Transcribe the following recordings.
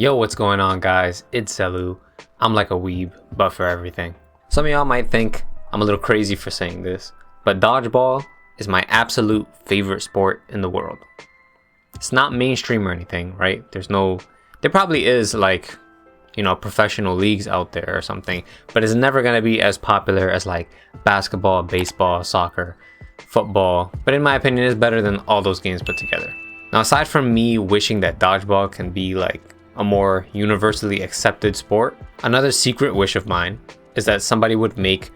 Yo, what's going on, guys? It's Xelu. I'm like a weeb, but for everything. Some of y'all might think I'm a little crazy for saying this, but dodgeball is my absolute favorite sport in the world. It's not mainstream or anything, right? There probably is like, professional leagues out there or something, but it's never gonna be as popular as like basketball, baseball, soccer, football. But in my opinion, it's better than all those games put together. Now, aside from me wishing that dodgeball can be like a more universally accepted sport, another secret wish of mine is that somebody would make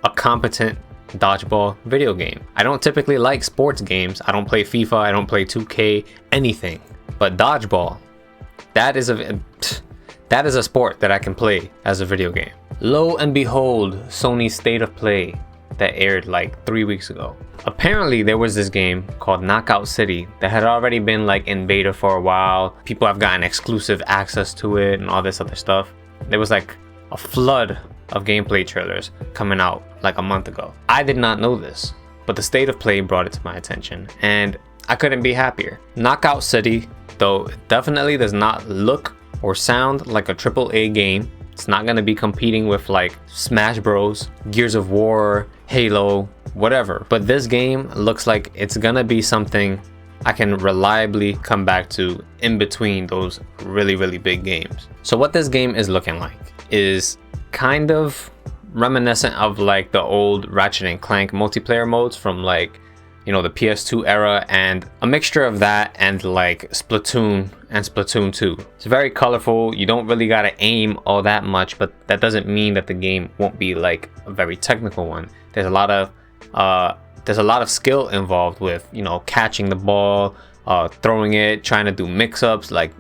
a competent dodgeball video game. I don't typically like sports games. I don't play FIFA, I don't play 2K, anything. But dodgeball, that is a sport that I can play as a video game. Lo and behold, Sony's State of Play that aired like 3 weeks ago. Apparently there was this game called Knockout City that had already been like in beta for a while. People have gotten exclusive access to it and all this other stuff. There was like a flood of gameplay trailers coming out like a month ago. I did not know this, but the State of Play brought it to my attention and I couldn't be happier. Knockout City, though, definitely does not look or sound like a AAA game. It's not gonna be competing with like Smash Bros, Gears of War, Halo, whatever. But this game looks like it's gonna be something I can reliably come back to in between those really big games. So what this game is looking like is kind of reminiscent of like the old Ratchet and Clank multiplayer modes from like, the PS2 era, and a mixture of that and like Splatoon and Splatoon 2. It's very colorful. You don't really gotta aim all that much, but that doesn't mean that the game won't be like a very technical one. There's a lot of skill involved with catching the ball, throwing it, trying to do mix-ups, like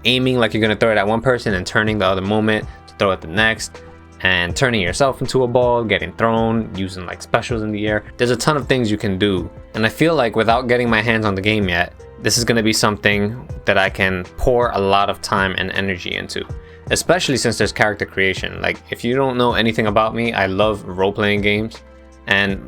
aiming like you're gonna throw it at one person and turning the other moment to throw at the next, and turning yourself into a ball, getting thrown, using like specials in the air. There's a ton of things you can do, and I feel like without getting my hands on the game yet, this is going to be something that I can pour a lot of time and energy into, especially since there's character creation. Like, if you don't know anything about me, I love role-playing games, and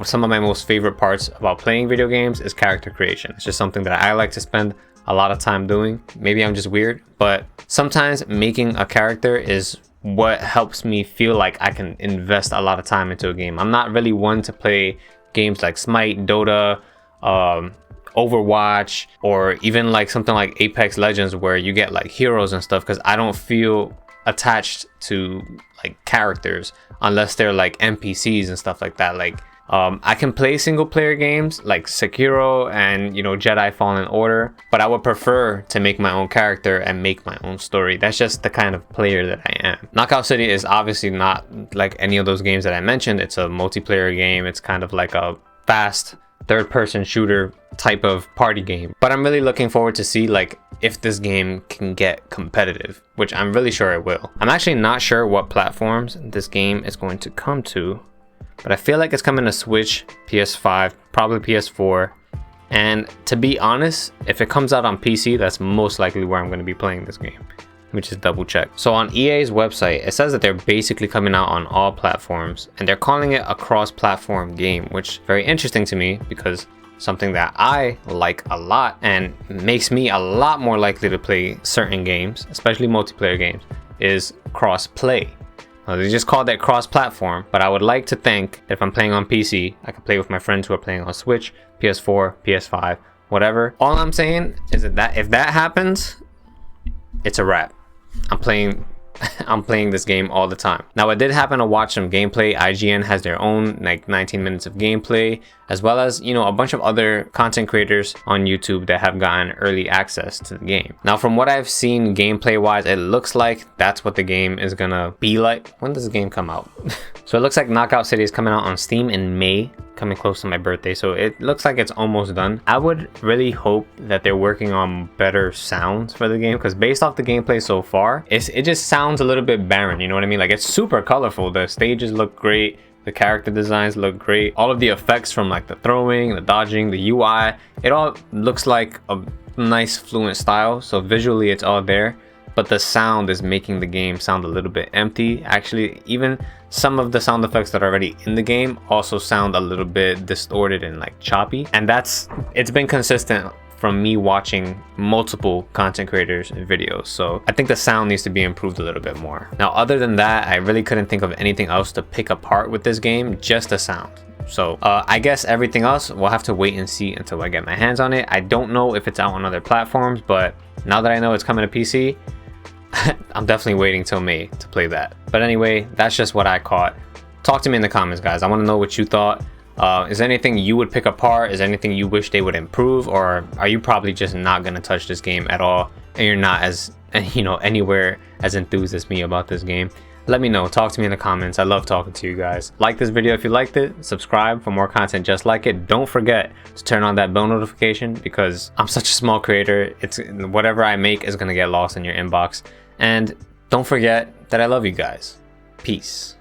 some of my most favorite parts about playing video games is character creation. It's just something that I like to spend a lot of time doing. Maybe I'm just weird, but sometimes making a character is what helps me feel like I can invest a lot of time into a game. I'm not really one to play games like Smite, Dota, Overwatch, or even like something like Apex Legends where you get like heroes and stuff, because I don't feel attached to like characters unless they're like NPCs and stuff like that. Like I can play single player games like Sekiro and Jedi Fallen Order, but I would prefer to make my own character and make my own story. That's just the kind of player that I am. Knockout City is obviously not like any of those games that I mentioned. It's a multiplayer game. It's kind of like a fast third-person shooter type of party game, but I'm really looking forward to see like if this game can get competitive, which I'm really sure it will. I'm actually not sure what platforms this game is going to come to, but I feel like it's coming to Switch, PS5, probably PS4. And to be honest, if it comes out on PC, that's most likely where I'm going to be playing this game. Let me just double check. So on EA's website, it says that they're basically coming out on all platforms, and they're calling it a cross-platform game, which is very interesting to me because something that I like a lot and makes me a lot more likely to play certain games, especially multiplayer games, is cross-play. They just called that cross-platform, but I would like to think that if I'm playing on PC, I can play with my friends who are playing on Switch, PS4, PS5, whatever. All I'm saying is that if that happens, it's a wrap. I'm playing this game all the time. Now, I did happen to watch some gameplay. IGN has their own like 19 minutes of gameplay, as well as a bunch of other content creators on YouTube that have gotten early access to the game. Now, from what I've seen gameplay wise, it looks like that's what the game is gonna be like. When does the game come out? So it looks like Knockout City is coming out on Steam in May, coming close to my birthday, so it looks like it's almost done. I would really hope that they're working on better sounds for the game, because based off the gameplay so far, it just sounds a little bit barren, you know what I mean? Like, it's super colorful, the stages look great, the character designs look great, all of the effects from like the throwing, the dodging, the UI, it all looks like a nice fluent style, so visually it's all there. But the sound is making the game sound a little bit empty. Actually, even some of the sound effects that are already in the game also sound a little bit distorted and like choppy. And it's been consistent from me watching multiple content creators and videos. So I think the sound needs to be improved a little bit more. Now, other than that, I really couldn't think of anything else to pick apart with this game, just the sound. So I guess everything else we'll have to wait and see until I get my hands on it. I don't know if it's out on other platforms, but now that I know it's coming to PC, I'm definitely waiting till May to play that. But anyway, that's just what I caught. Talk to me in the comments, guys. I want to know what you thought. Is there anything you would pick apart? Is there anything you wish they would improve? Or are you probably just not going to touch this game at all, and you're not as, anywhere as enthused as me about this game? Let me know. Talk to me in the comments. I love talking to you guys. Like this video if you liked it. Subscribe for more content just like it. Don't forget to turn on that bell notification, because I'm such a small creator. It's whatever I make is going to get lost in your inbox. And don't forget that I love you guys. Peace.